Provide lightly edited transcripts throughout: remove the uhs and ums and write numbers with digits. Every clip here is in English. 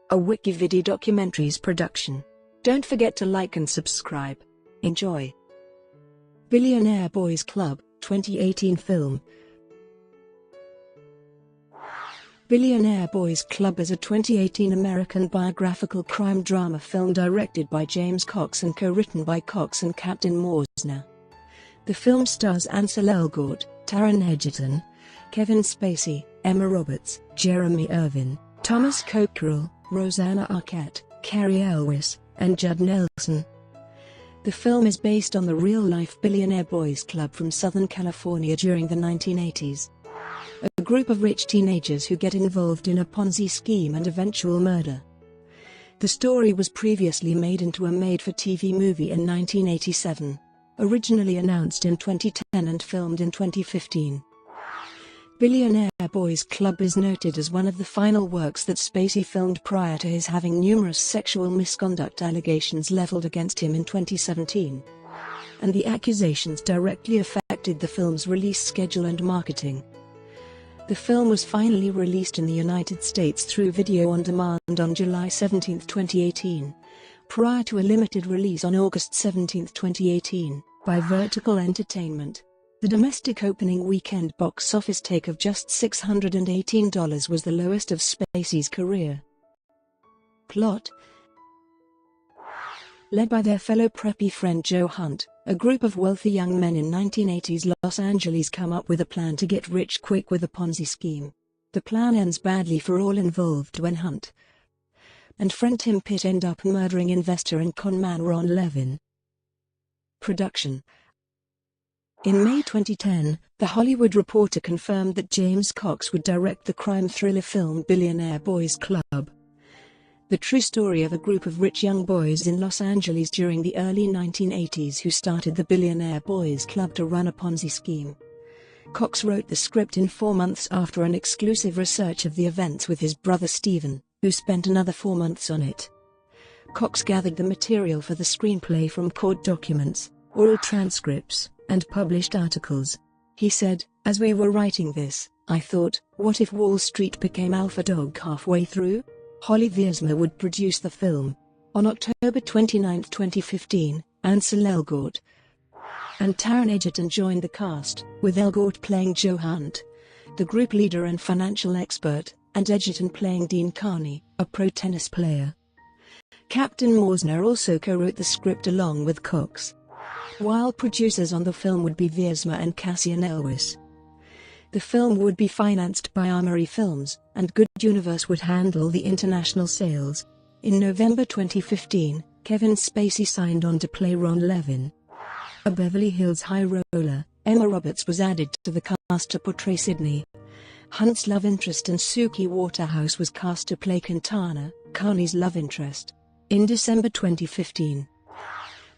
a WikiVidi documentaries production. Don't forget to like and subscribe. Enjoy. Billionaire Boys Club, 2018 film. Billionaire Boys Club is a 2018 American biographical crime drama film directed by James Cox and co-written by Cox and Captain Mauzner. The film stars Ansel Elgort, Taron Egerton, Kevin Spacey, Emma Roberts, Jeremy Irvine, Thomas Cocquerel, Rosanna Arquette, Cary Elwes, and Judd Nelson. The film is based on the real-life Billionaire Boys Club from Southern California during the 1980s. A group of rich teenagers who get involved in a Ponzi scheme and eventual murder. The story was previously made into a made-for-TV movie in 1987, originally announced in 2010 and filmed in 2015. Billionaire Boys Club is noted as one of the final works that Spacey filmed prior to his having numerous sexual misconduct allegations leveled against him in 2017. And the accusations directly affected the film's release schedule and marketing. The film was finally released in the United States through video on demand on July 17, 2018, prior to a limited release on August 17, 2018, by Vertical Entertainment. The domestic opening weekend box office take of just $618 was the lowest of Spacey's career. Plot: led by their fellow preppy friend Joe Hunt, a group of wealthy young men in 1980s Los Angeles come up with a plan to get rich quick with a Ponzi scheme. The plan ends badly for all involved when Hunt and friend Tim Pitt end up murdering investor and conman Ron Levin. Production. In May 2010, The Hollywood Reporter confirmed that James Cox would direct the crime thriller film Billionaire Boys Club, the true story of a group of rich young boys in Los Angeles during the early 1980s who started the Billionaire Boys Club to run a Ponzi scheme. Cox wrote the script in 4 months after an exclusive research of the events with his brother Stephen, who spent another 4 months on it. Cox gathered the material for the screenplay from court documents, oral transcripts, and published articles. He said, "As we were writing this, I thought, what if Wall Street became Alpha Dog halfway through?" Holly Wiersma would produce the film. On October 29, 2015, Ansel Elgort and Taron Egerton joined the cast, with Elgort playing Joe Hunt, the group leader and financial expert, and Egerton playing Dean Carney, a pro tennis player. Captain Mauzner also co-wrote the script along with Cox, while producers on the film would be Wiersma and Cary Elwes. The film would be financed by Armory Films, and Good Universe would handle the international sales. In November 2015, Kevin Spacey signed on to play Ron Levin. A Beverly Hills high roller, Emma Roberts was added to the cast to portray Sydney, Hunt's love interest, and Suki Waterhouse was cast to play Quintana, Carney's love interest. In December 2015,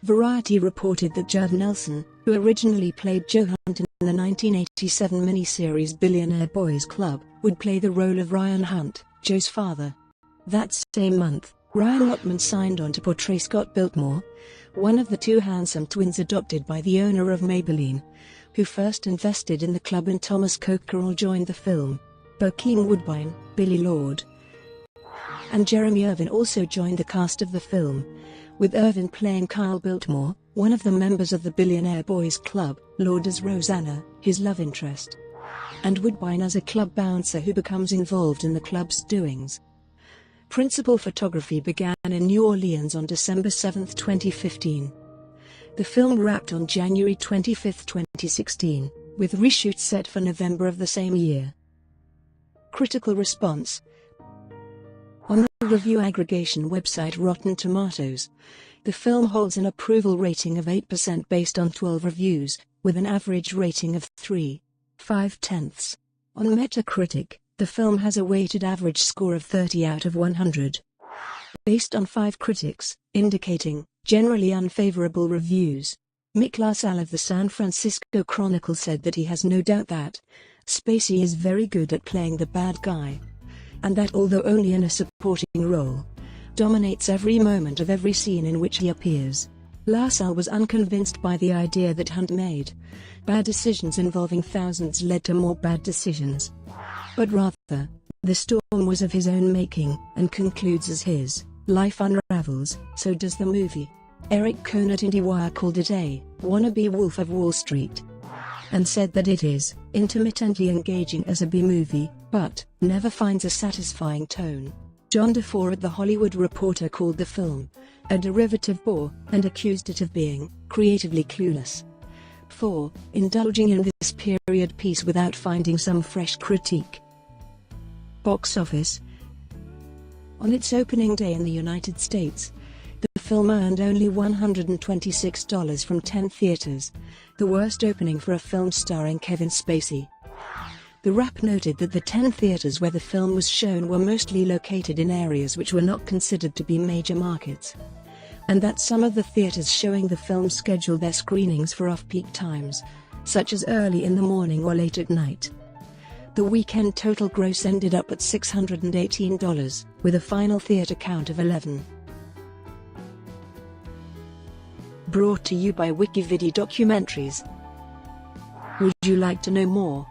Variety reported that Judd Nelson, who originally played Joe Hunt in the 1987 miniseries Billionaire Boys Club, would play the role of Ryan Hunt, Joe's father. That same month, Ryan Lockman signed on to portray Scott Biltmore, one of the two handsome twins adopted by the owner of Maybelline, who first invested in the club, and Thomas Cocquerel joined the film. Bokeem Woodbine, Billy Lord, and Jeremy Irvine also joined the cast of the film, with Irvine playing Kyle Biltmore, one of the members of the Billionaire Boys Club, Lord as Rosanna, his love interest, and Woodbine as a club bouncer who becomes involved in the club's doings. Principal photography began in New Orleans on December 7, 2015. The film wrapped on January 25, 2016, with reshoots set for November of the same year. Critical response. On the review aggregation website Rotten Tomatoes, the film holds an approval rating of 8% based on 12 reviews, with an average rating of 3.5. On Metacritic, the film has a weighted average score of 30 out of 100, based on 5 critics, indicating generally unfavorable reviews. Mick LaSalle of the San Francisco Chronicle said that he has no doubt that Spacey is very good at playing the bad guy, and that although only in a supporting role, dominates every moment of every scene in which he appears. LaSalle was unconvinced by the idea that Hunt made bad decisions involving thousands led to more bad decisions, but rather The storm was of his own making, and concludes as his life unravels, so does the movie. Eric Kohn at IndieWire called it a wannabe Wolf of Wall Street, and said that it is intermittently engaging as a B-movie, but never finds a satisfying tone. John DeFore at The Hollywood Reporter called the film a derivative bore, and accused it of being creatively clueless for indulging in this period piece without finding some fresh critique. Box office. On its opening day in the United States, the film earned only $126 from 10 theaters, the worst opening for a film starring Kevin Spacey. The Wrap noted that the 10 theaters where the film was shown were mostly located in areas which were not considered to be major markets, and that some of the theaters showing the film scheduled their screenings for off-peak times, such as early in the morning or late at night. The weekend total gross ended up at $618, with a final theater count of 11. Brought to you by WikiVidi Documentaries. Would you like to know more?